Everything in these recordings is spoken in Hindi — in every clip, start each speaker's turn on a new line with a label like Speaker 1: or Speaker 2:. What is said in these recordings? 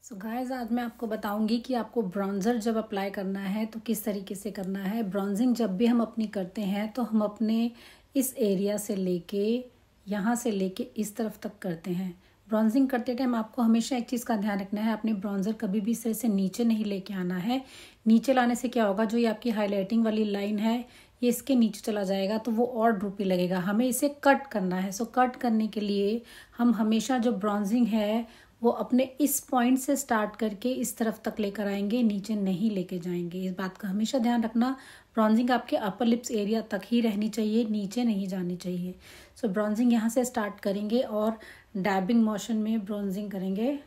Speaker 1: सो गाइस, आज मैं आपको बताऊंगी कि आपको ब्रॉन्ज़र जब अप्लाई करना है तो किस तरीके से करना है। ब्रॉन्जिंग जब भी हम अपनी करते हैं तो हम अपने इस एरिया से लेके यहाँ से लेके इस तरफ तक करते हैं। ब्रॉन्जिंग करते टाइम आपको हमेशा एक चीज़ का ध्यान रखना है, अपने ब्रॉन्ज़र कभी भी सिर से नीचे नहीं लेके आना है। नीचे लाने से क्या होगा, जो ये आपकी हाईलाइटिंग वाली लाइन है ये इसके नीचे चला जाएगा तो वो और ड्रूपी लगेगा। हमें इसे कट करना है। सो कट करने के लिए हम हमेशा जो ब्रॉन्जिंग है वो अपने इस पॉइंट से स्टार्ट करके इस तरफ तक लेकर आएंगे, नीचे नहीं लेके जाएंगे। इस बात का हमेशा ध्यान रखना। ब्रॉन्जिंग आपके अपर लिप्स एरिया तक ही रहनी चाहिए, नीचे नहीं जानी चाहिए। सो ब्रॉन्जिंग यहाँ से स्टार्ट करेंगे और डैबिंग मोशन में ब्रॉन्जिंग करेंगे।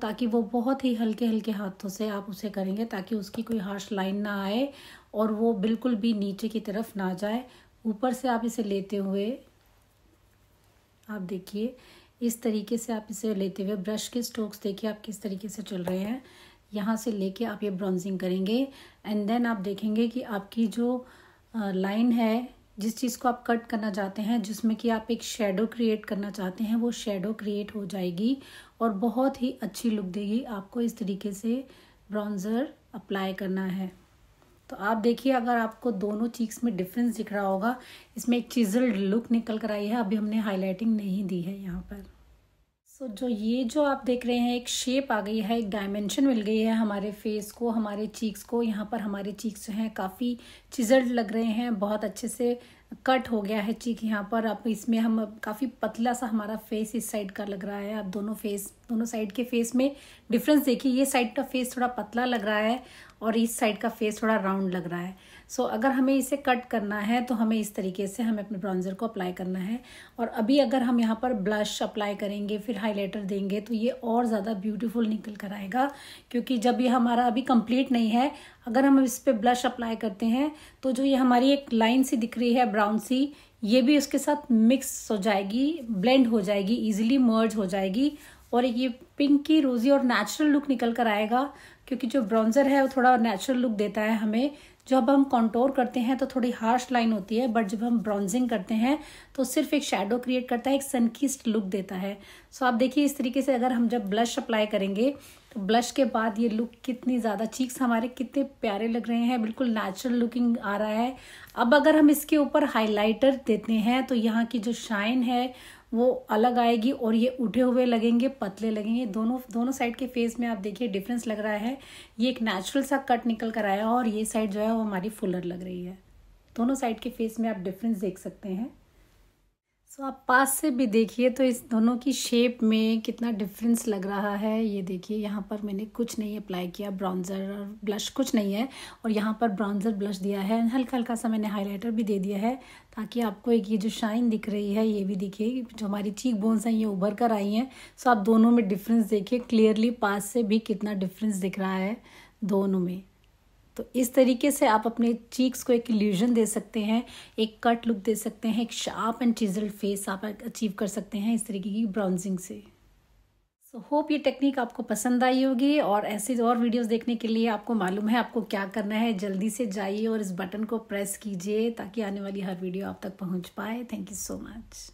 Speaker 1: ताकि वो बहुत ही हल्के हल्के हाथों से आप उसे करेंगे ताकि उसकी कोई हार्श लाइन ना आए और वो बिल्कुल भी नीचे की तरफ ना जाए। ऊपर से आप इसे लेते हुए, आप देखिए इस तरीके से आप इसे लेते हुए ब्रश के स्ट्रोक्स देखिए आप किस तरीके से चल रहे हैं। यहाँ से लेके आप ये ब्रॉन्जिंग करेंगे एंड देन आप देखेंगे कि आपकी जो लाइन है, जिस चीज़ को आप कट करना चाहते हैं, जिसमें कि आप एक शेडो क्रिएट करना चाहते हैं, वो शेडो क्रिएट हो जाएगी और बहुत ही अच्छी लुक देगी। आपको इस तरीके से ब्रॉन्ज़र अप्लाई करना है। तो आप देखिए, अगर आपको दोनों चीक्स में डिफरेंस दिख रहा होगा, इसमें एक चिज़ल्ड लुक निकल कर आई है। अभी हमने हाईलाइटिंग नहीं दी है यहाँ पर। जो आप देख रहे हैं, एक शेप आ गई है, एक डायमेंशन मिल गई है हमारे फेस को, हमारे चीक्स को। यहाँ पर हमारे चीक्स जो हैं काफ़ी चिज़ल्ड लग रहे हैं, बहुत अच्छे से कट हो गया है चीक यहाँ पर। आप इसमें हम काफ़ी पतला सा हमारा फेस इस साइड का लग रहा है। आप दोनों साइड के फेस में डिफरेंस देखिए। ये साइड का फेस थोड़ा पतला लग रहा है और इस साइड का फेस थोड़ा राउंड लग रहा है। अगर हमें इसे कट करना है तो हमें इस तरीके से हमें अपने ब्रॉन्ज़र को अप्लाई करना है। और अभी अगर हम यहाँ पर ब्लश अप्लाई करेंगे, फिर हाइलाइटर देंगे, तो ये और ज़्यादा ब्यूटीफुल निकल कर आएगा। क्योंकि जब ये हमारा अभी कंप्लीट नहीं है, अगर हम इस पर ब्लश अप्लाई करते हैं तो जो ये हमारी एक लाइन सी दिख रही है ब्राउन सी, ये भी उसके साथ मिक्स हो जाएगी, ब्लेंड हो जाएगी, इजीली मर्ज हो जाएगी और ये पिंकी रोजी और नेचुरल लुक निकल कर आएगा। क्योंकि जो ब्रॉन्ज़र है वो थोड़ा नेचुरल लुक देता है हमें। जब हम कंटूर करते हैं तो थोड़ी हार्श लाइन होती है, बट जब हम ब्रॉन्जिंग करते हैं तो सिर्फ एक शैडो क्रिएट करता है, एक सनकिस्ड लुक देता है। आप देखिए इस तरीके से अगर हम जब ब्लश अप्लाई करेंगे तो ब्लश के बाद ये लुक कितनी ज़्यादा, चीक्स हमारे कितने प्यारे लग रहे हैं, बिल्कुल नेचुरल लुकिंग आ रहा है। अब अगर हम इसके ऊपर हाइलाइटर देते हैं तो यहाँ की जो शाइन है वो अलग आएगी और ये उठे हुए लगेंगे, पतले लगेंगे। दोनों साइड के फेस में आप देखिए डिफरेंस लग रहा है। ये एक नेचुरल सा कट निकल कर आया और ये साइड जो है वो हमारी फुलर लग रही है। दोनों साइड के फेस में आप डिफरेंस देख सकते हैं। आप पास से भी देखिए तो इस दोनों की शेप में कितना डिफरेंस लग रहा है। ये देखिए यहाँ पर मैंने कुछ नहीं अप्लाई किया, ब्रॉन्ज़र और ब्लश कुछ नहीं है, और यहाँ पर ब्रॉन्ज़र ब्लश दिया है, हल्का हल्का सा मैंने हाइलाइटर भी दे दिया है ताकि आपको एक ये जो शाइन दिख रही है ये भी दिखे। जो हमारी चीक बोन्स हैं ये उभर कर आई हैं। आप दोनों में डिफरेंस देखिए क्लियरली, पास से भी कितना डिफरेंस दिख रहा है दोनों में। तो इस तरीके से आप अपने चीक्स को एक इल्यूजन दे सकते हैं, एक कट लुक दे सकते हैं, एक शार्प एंड चिज़ल्ड फेस आप अचीव कर सकते हैं इस तरीके की ब्रॉन्जिंग से। होप ये टेक्निक आपको पसंद आई होगी और ऐसे और वीडियोस देखने के लिए आपको मालूम है आपको क्या करना है। जल्दी से जाइए और इस बटन को प्रेस कीजिए ताकि आने वाली हर वीडियो आप तक पहुंच पाए। Thank you so much.